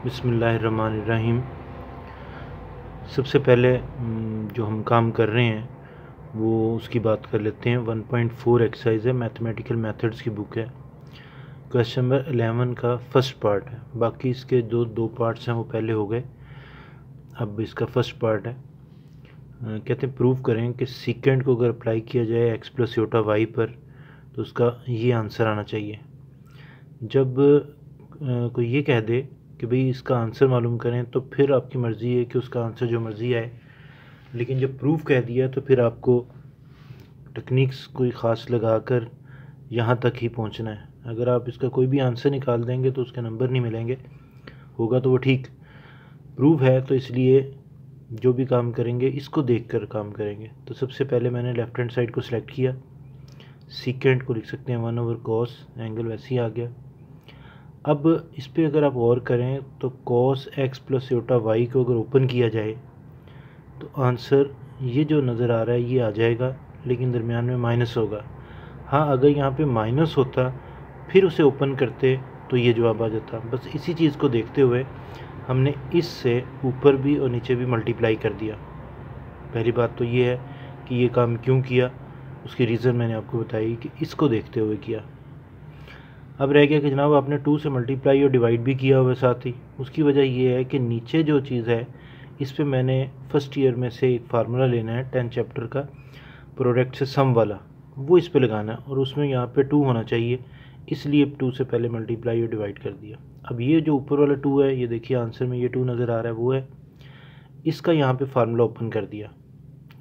बिस्मिल्लाहिर्रहमानिर्रहीम। सबसे पहले जो हम काम कर रहे हैं वो उसकी बात कर लेते हैं। 1.4 एक्सरसाइज है, मैथमेटिकल मेथड्स की बुक है। क्वेश्चन नंबर 11 का फर्स्ट पार्ट है। बाकी इसके दो पार्ट्स हैं वो पहले हो गए, अब इसका फर्स्ट पार्ट है। कहते हैं प्रूव करें कि सीकेंड को अगर अप्लाई किया जाए एक्स प्लस योटा वाई पर तो उसका ये आंसर आना चाहिए। जब कोई ये कह दे कि भाई इसका आंसर मालूम करें तो फिर आपकी मर्ज़ी है कि उसका आंसर जो मर्ज़ी आए, लेकिन जब प्रूफ कह दिया तो फिर आपको टेक्निक्स कोई ख़ास लगाकर यहाँ तक ही पहुँचना है। अगर आप इसका कोई भी आंसर निकाल देंगे तो उसके नंबर नहीं मिलेंगे, होगा तो वो ठीक। प्रूफ है तो इसलिए जो भी काम करेंगे इसको देखकर काम करेंगे। तो सबसे पहले मैंने लेफ़्ट हैंड साइड को सिलेक्ट किया, सीकेंड को लिख सकते हैं 1/cos, एंगल वैसे ही आ गया। अब इस पर अगर आप और करें तो cos x plus iota y को अगर ओपन किया जाए तो आंसर ये जो नज़र आ रहा है ये आ जाएगा, लेकिन दरमियान में माइनस होगा। हाँ, अगर यहाँ पे माइनस होता फिर उसे ओपन करते तो ये जवाब आ जाता। बस इसी चीज़ को देखते हुए हमने इससे ऊपर भी और नीचे भी मल्टीप्लाई कर दिया। पहली बात तो ये है कि ये काम क्यों किया, उसकी रीज़न मैंने आपको बताई कि इसको देखते हुए किया। अब रह गया कि जनाब आपने 2 से मल्टीप्लाई और डिवाइड भी किया हुआ साथ ही। उसकी वजह ये है कि नीचे जो चीज़ है इस पे मैंने फर्स्ट ईयर में से एक फार्मूला लेना है 10 चैप्टर का, प्रोडक्ट से सम वाला, वो इस पे लगाना है और उसमें यहाँ पे 2 होना चाहिए, इसलिए 2 से पहले मल्टीप्लाई और डिवाइड कर दिया। अब ये जो ऊपर वाला 2 है, ये देखिए आंसर में ये 2 नज़र आ रहा है, वो है इसका यहाँ पर फार्मूला ओपन कर दिया,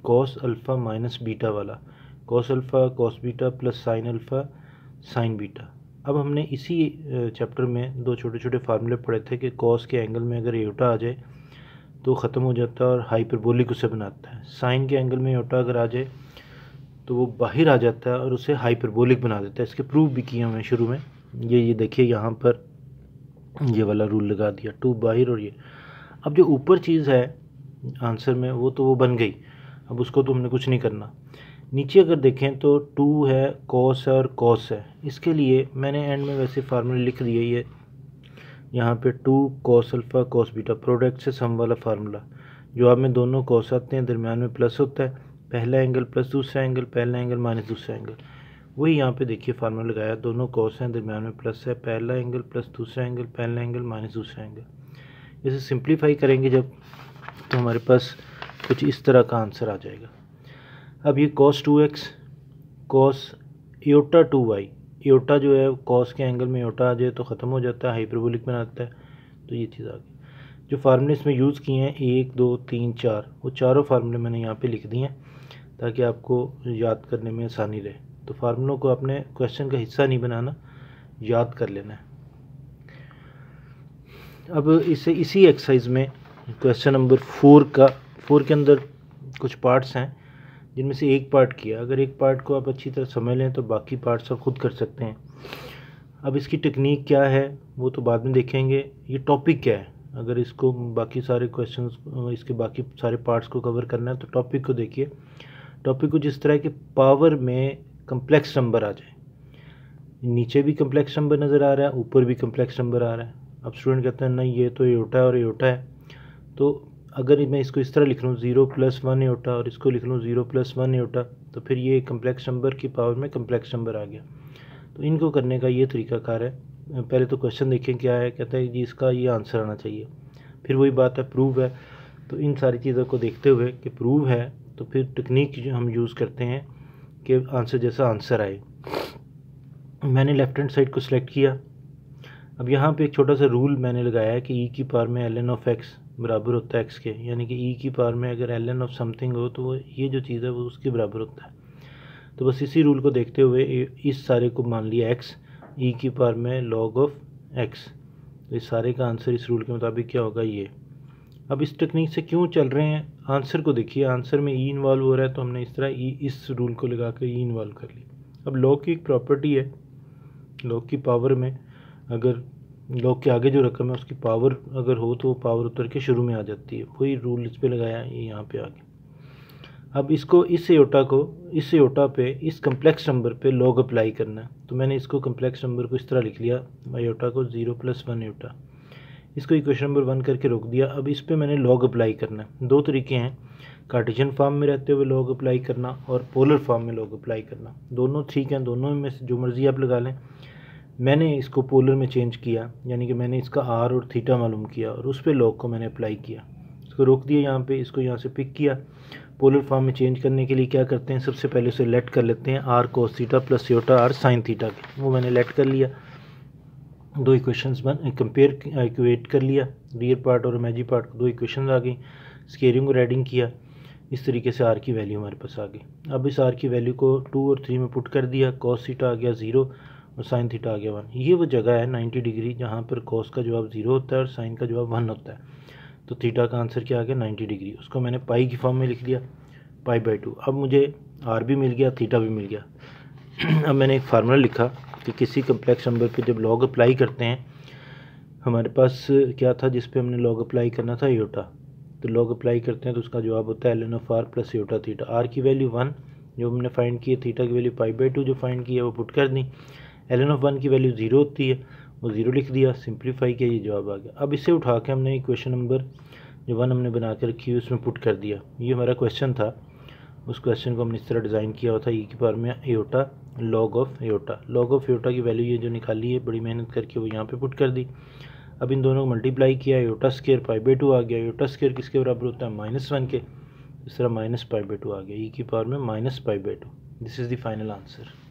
कॉस अल्फ़ा माइनस बीटा वाला, cos alpha cos beta plus sine alpha sine beta. अब हमने इसी चैप्टर में 2 छोटे छोटे फार्मूले पढ़े थे कि कॉस के एंगल में अगर योटा आ जाए तो ख़त्म हो जाता है और हाइपरबोलिक उसे बनाता है। साइन के एंगल में योटा अगर आ जाए तो वो बाहर आ जाता है और उसे हाइपरबोलिक बना देता है। इसके प्रूफ भी किए हुए शुरू में, ये देखिए यहाँ पर ये वाला रूल लगा दिया, 2 बाहर और ये। अब जो ऊपर चीज़ है आंसर में वो तो वो बन गई, अब उसको तो हमने कुछ नहीं करना। नीचे अगर देखें तो 2 है, कॉस है और कॉस है। इसके लिए मैंने एंड में वैसे फार्मूला लिख दिए, ये यहाँ पे 2 cos alpha cos beta, product से सम वाला फार्मूला। जवाब में दोनों कॉस आते हैं, दरमियान में प्लस होता है, पहला एंगल प्लस दूसरा एंगल, पहला एंगल माइनस दूसरा एंगल। वही यहाँ पे देखिए फार्मूला लगाया, दोनों कॉस हैं, दरमियान में प्लस है, पहला एंगल प्लस दूसरा एंगल, पहला एंगल माइनस दूसरा एंगल। इसे सिंप्लीफाई करेंगे जब तो हमारे पास कुछ इस तरह का आंसर आ जाएगा। अब ये cos 2x cos Yotta 2y, Yotta जो है cos के एंगल में योटा आ जाए तो ख़त्म हो जाता है, हाइपरबोलिक बनाता है, तो ये चीज़ आ गई। जो फार्मूले इसमें यूज़ किए हैं 1 2 3 4, वो चारों फार्मूले मैंने यहाँ पे लिख दिए हैं ताकि आपको याद करने में आसानी रहे। तो फार्मूलों को आपने क्वेश्चन का हिस्सा नहीं बनाना, याद कर लेना है। अब इसी एक्सरसाइज में क्वेश्चन नंबर 4 के अंदर कुछ पार्ट्स हैं जिनमें से एक पार्ट किया। अगर एक पार्ट को आप अच्छी तरह समझ लें तो बाकी पार्ट्स आप खुद कर सकते हैं। अब इसकी टेक्निक क्या है वो तो बाद में देखेंगे, ये टॉपिक क्या है। अगर इसको बाकी सारे क्वेश्चंस, इसके बाकी सारे पार्ट्स को कवर करना है तो टॉपिक को देखिए। टॉपिक को जिस तरह के पावर में कम्प्लेक्स नंबर आ जाए, नीचे भी कम्प्लेक्स नंबर नज़र आ रहा है, ऊपर भी कम्प्लेक्स नंबर आ रहा है। अब स्टूडेंट कहते हैं नहीं ये तो योटा है और योटा है, तो अगर मैं इसको इस तरह लिख लूँ 0 + 1 योटा और इसको लिख लूँ 0 + 1 योटा, तो फिर ये कम्प्लेक्स नंबर की पावर में कम्प्लेक्स नंबर आ गया। तो इनको करने का ये तरीकाकार है। पहले तो क्वेश्चन देखें क्या है, कहता है जी इसका ये आंसर आना चाहिए। फिर वही बात है, प्रूव है, तो इन सारी चीज़ों को देखते हुए कि प्रूव है तो फिर टेक्निक जो हम यूज़ करते हैं कि आंसर जैसा आंसर आए। मैंने लेफ़्ट हैंड साइड को सिलेक्ट किया। अब यहाँ पे एक छोटा सा रूल मैंने लगाया है कि e की पावर में ln(x) बराबर होता है x के, यानी कि e की पावर में अगर ln ऑफ समथिंग हो तो वो ये जो चीज़ है वो उसके बराबर होता है। तो बस इसी रूल को देखते हुए इस सारे को मान लिया x, e की पावर में log ऑफ x, तो इस सारे का आंसर इस रूल के मुताबिक क्या होगा ये। अब इस टेक्निक से क्यों चल रहे हैं, आंसर को देखिए, आंसर में e इन्वॉल्व हो रहा है तो हमने इस तरह इस रूल को लगा कर e इन्वॉल्व कर लिया। अब लॉग की एक प्रॉपर्टी है, लॉग की पावर में अगर लॉग के आगे जो रकम है उसकी पावर अगर हो तो वो पावर उतर के शुरू में आ जाती है, वही रूल इस पे लगाया, ये यहाँ पे आ गया। अब इसको इस योटा पे इस कम्प्लेक्स नंबर पे लॉग अप्लाई करना है, तो मैंने इसको कम्प्लेक्स नंबर को इस तरह लिख लिया, योटा को 0 + 1 योटा। इसको इक्वेशन नंबर 1 करके रोक दिया। अब इस पर मैंने लॉग अप्लाई करना है। दो तरीके हैं, कार्टेशियन फॉर्म में रहते हुए लॉग अप्लाई करना और पोलर फॉर्म में लॉग अप्लाई करना। दोनों ठीक हैं, दोनों में से जो मर्ज़ी आप लगा लें। मैंने इसको पोलर में चेंज किया, यानी कि मैंने इसका आर और थीटा मालूम किया और उस पर लॉग को मैंने अप्लाई किया। इसको रोक दिया यहाँ पे, इसको यहाँ से पिक किया। पोलर फॉर्म में चेंज करने के लिए क्या करते हैं, सबसे पहले उसे लेट कर लेते हैं r cos theta plus iota r sine theta के। वो मैंने लेट कर लिया, दो इक्वेशंस कंपेयर इक्वेट कर लिया, रियल पार्ट और इमेजिनरी पार्ट को, दो इक्वेशंस आ गई। स्केयरिंग और एडिंग किया, इस तरीके से आर की वैल्यू हमारे पास आ गई। अब इस आर की वैल्यू को 2 और 3 में पुट कर दिया। कॉस थीटा आ गया 0 और साइन थीटा आ गया 1। ये वो जगह है 90 डिग्री जहाँ पर कॉस का जवाब 0 होता है और साइन का जवाब 1 होता है। तो थीटा का आंसर क्या आ गया, 90 डिग्री। उसको मैंने पाई की फॉर्म में लिख दिया, π/2। अब मुझे आर भी मिल गया, थीटा भी मिल गया। अब मैंने एक फार्मूला लिखा कि किसी कम्प्लेक्स नंबर पे जब लॉग अप्लाई करते हैं, हमारे पास क्या था जिस पे हमने लॉग अप्लाई करना था, योटा। तो लॉग अप्लाई करते हैं तो उसका जवाब होता है ln of r plus iota theta. R की वैल्यू 1 जो हमने फाइंड की है, थीटा की वैल्यू π/2 जो फाइंड की है वो पुट कर दी। ln ऑफ 1 की वैल्यू 0 होती है, वो 0 लिख दिया, सिंप्लीफाई किया, ये जवाब आ गया। अब इसे उठा के हमने इक्वेशन नंबर जो 1 हमने बना के रखी है उसमें पुट कर दिया। ये हमारा क्वेश्चन था, उस क्वेश्चन को हमने इस तरह डिज़ाइन किया हुआ था, ई की पावर में aorta log of aorta. Log of aorta की वैल्यू ये जो निकाली है बड़ी मेहनत करके, वो यहाँ पे पुट कर दी। अब इन दोनों को मल्टीप्लाई किया, एयोटा स्क्वायर π/2 आ गया। एयोटा स्क्वायर किसके बराबर होता है, -1 के। इस तरह -π/2 आ गया, ई की पावर में -π/2। This is the final answer.